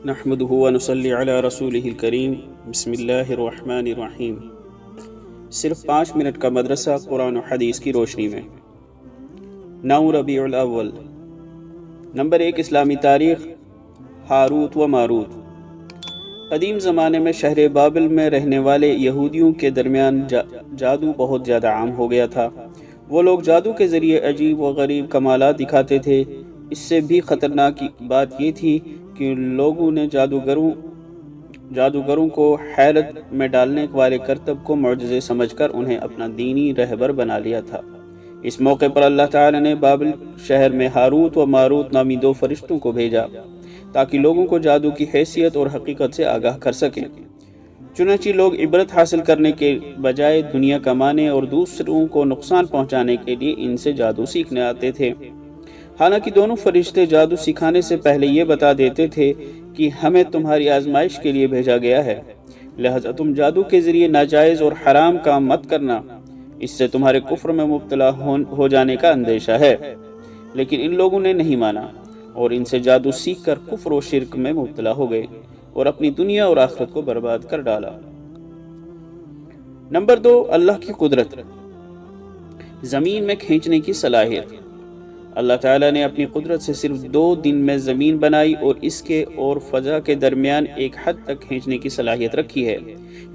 نحمده ونصلی علی رسولہ الکریم بسم اللہ الرحمن الرحیم۔ صرف 5 منٹ کا مدرسہ قرآن و حدیث کی روشنی میں۔ 9 ربیع الاول۔ نمبر 1، اسلامی تاریخ، ہاروت و ماروت۔ قدیم زمانے میں شہر بابل میں رہنے والے یہودیوں کے درمیان جادو بہت زیادہ عام ہو گیا تھا۔ وہ لوگ جادو کے ذریعے عجیب و غریب کمالات دکھاتے تھے۔ اس سے بھی خطرناک بات یہ تھی کہ لوگوں نے جادوگروں کو حیرت میں ڈالنے والے کرتب کو معجزے سمجھ کر انہیں اپنا دینی رہبر بنا لیا تھا۔ اس موقع پر اللہ تعالی نے بابل شہر میں ہاروت و ماروت نامی 2 فرشتوں کو بھیجا تاکہ لوگوں کو جادو کی حیثیت اور حقیقت سے آگاہ کر سکیں۔ چنانچہ لوگ عبرت حاصل کرنے کے بجائے دنیا کمانے اور دوسروں کو نقصان پہنچانے کے لیے ان سے جادو سیکھنے آتے تھے۔ حالانکہ دونوں فرشتے جادو سکھانے سے پہلے یہ بتا دیتے تھے کہ ہمیں تمہاری آزمائش کے لیے بھیجا گیا ہے، لہذا تم جادو کے ذریعے ناجائز اور حرام کام مت کرنا، اس سے تمہارے کفر میں مبتلا ہو جانے کا اندیشہ ہے۔ لیکن ان لوگوں نے نہیں مانا اور ان سے جادو سیکھ کر کفر و شرک میں مبتلا ہو گئے اور اپنی دنیا اور آخرت کو برباد کر ڈالا۔ نمبر 2، اللہ کی قدرت، زمین میں کھینچنے کی صلاحیت۔ اللہ تعالیٰ نے اپنی قدرت سے صرف 2 دن میں زمین بنائی اور اس کے اور فضا کے درمیان ایک حد تک کھینچنے کی صلاحیت رکھی ہے،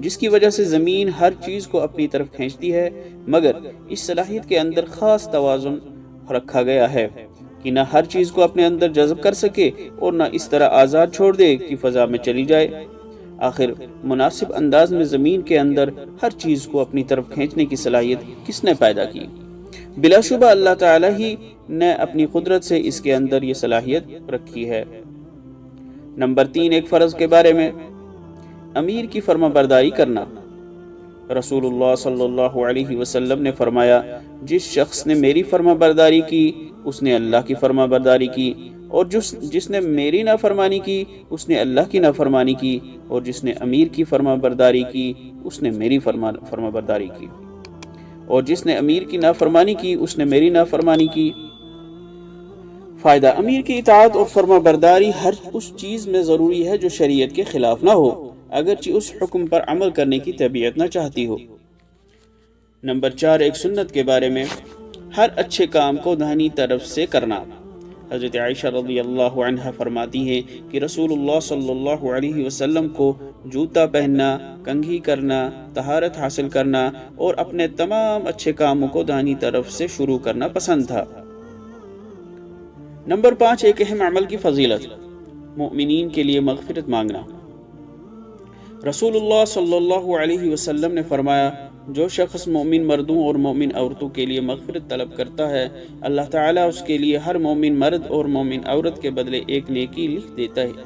جس کی وجہ سے زمین ہر چیز کو اپنی طرف کھینچتی ہے، مگر اس صلاحیت کے اندر خاص توازن رکھا گیا ہے کہ نہ ہر چیز کو اپنے اندر جذب کر سکے اور نہ اس طرح آزاد چھوڑ دے کہ فضا میں چلی جائے۔ آخر مناسب انداز میں زمین کے اندر ہر چیز کو اپنی طرف کھینچنے کی صلاحیت کس نے پیدا کی؟ بلا شبہ اللہ تعالیٰ ہی نے اپنی قدرت سے اس کے اندر یہ صلاحیت رکھی ہے۔ نمبر 3، ایک فرض کے بارے میں، امیر کی فرما برداری کرنا۔ رسول اللہ صلی اللہ علیہ وسلم نے فرمایا، جس شخص نے میری فرما برداری کی اس نے اللہ کی فرما برداری کی، اور جس نے میری نافرمانی کی اس نے اللہ کی نافرمانی کی، اور جس نے امیر کی فرما برداری کی اس نے میری فرما برداری کی، اور جس نے امیر کی نافرمانی کی اس نے میری نافرمانی کی۔ فائدہ، امیر کی اطاعت اور فرما برداری ہر اس چیز میں ضروری ہے جو شریعت کے خلاف نہ ہو، اگرچہ اس حکم پر عمل کرنے کی طبیعت نہ چاہتی ہو۔ نمبر 4، ایک سنت کے بارے میں، ہر اچھے کام کو داہنی طرف سے کرنا۔ حضرت عائشہ رضی اللہ عنہ فرماتی ہیں کہ رسول اللہ صلی اللہ علیہ وسلم کو جوتا پہننا، کنگھی کرنا، طہارت حاصل کرنا اور اپنے تمام اچھے کاموں کو داہنی طرف سے شروع کرنا پسند تھا۔ نمبر 5، ایک اہم عمل کی فضیلت، مؤمنین کے لیے مغفرت مانگنا۔ رسول اللہ صلی اللہ علیہ وسلم نے فرمایا، جو شخص مومن مردوں اور مومن عورتوں کے لیے مغفرت طلب کرتا ہے، اللہ تعالیٰ اس کے لیے ہر مومن مرد اور مومن عورت کے بدلے ایک نیکی لکھ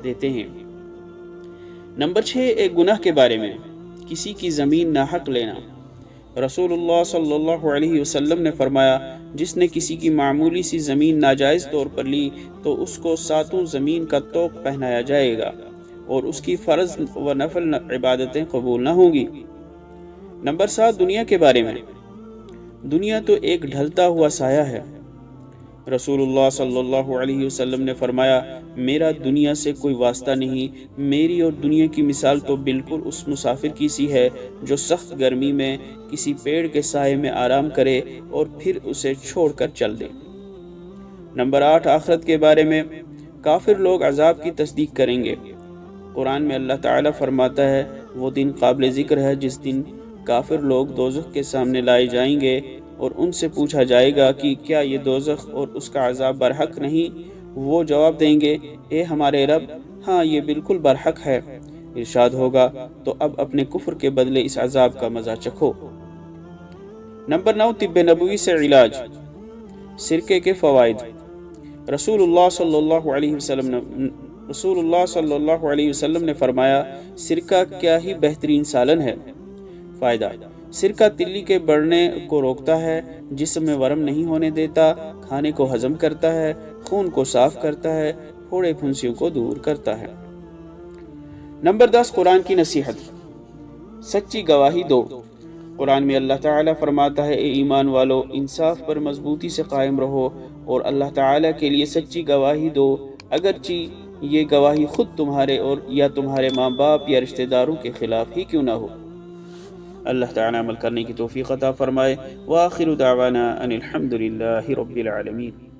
دیتے ہیں۔ نمبر 6، ایک گناہ کے بارے میں، کسی کی زمین ناحق لینا۔ رسول اللہ صلی اللہ علیہ وسلم نے فرمایا، جس نے کسی کی معمولی سی زمین ناجائز طور پر لی تو اس کو 7 زمین کا طوق پہنایا جائے گا اور اس کی فرض و نفل عبادتیں قبول نہ ہوں گی۔ نمبر 7، دنیا کے بارے میں، دنیا تو ایک ڈھلتا ہوا سایہ ہے۔ رسول اللہ صلی اللہ علیہ وسلم نے فرمایا، میرا دنیا سے کوئی واسطہ نہیں، میری اور دنیا کی مثال تو بالکل اس مسافر کی سی ہے جو سخت گرمی میں کسی پیڑ کے سائے میں آرام کرے اور پھر اسے چھوڑ کر چل دے۔ نمبر 8، آخرت کے بارے میں، کافر لوگ عذاب کی تصدیق کریں گے۔ قرآن میں اللہ تعالیٰ فرماتا ہے، وہ دن قابل ذکر ہے جس دن کافر لوگ دوزخ کے سامنے لائے جائیں گے اور ان سے پوچھا جائے گا کہ کیا یہ دوزخ اور اس کا عذاب برحق نہیں؟ وہ جواب دیں گے، اے ہمارے رب، ہاں یہ بالکل برحق ہے۔ ارشاد ہوگا، تو اب اپنے کفر کے بدلے اس عذاب کا مزہ چکھو۔ نمبر 9، طب نبوی سے علاج، سرکے کے فوائد۔ رسول اللہ صلی اللہ علیہ وسلم نے فرمایا، سرکہ کیا ہی بہترین سالن ہے۔ فائدہ، سرکہ تلی کے بڑھنے کو روکتا ہے، جسم میں ورم نہیں ہونے دیتا، کھانے کو ہضم کرتا ہے، خون کو صاف کرتا ہے، پھوڑے پھنسیوں کو دور کرتا ہے۔ نمبر 10، قرآن کی نصیحت، سچی گواہی دو۔ قرآن میں اللہ تعالیٰ فرماتا ہے، اے ایمان والو، انصاف پر مضبوطی سے قائم رہو اور اللہ تعالیٰ کے لیے سچی گواہی دو، اگرچہ یہ گواہی خود تمہارے اور یا تمہارے ماں باپ یا رشتہ داروں کے خلاف ہی کیوں نہ ہو۔ اللہ تعالیٰ عمل کرنے کی توفیق عطا فرمائے۔ وآخر دعوانا ان الحمد للہ رب العالمین۔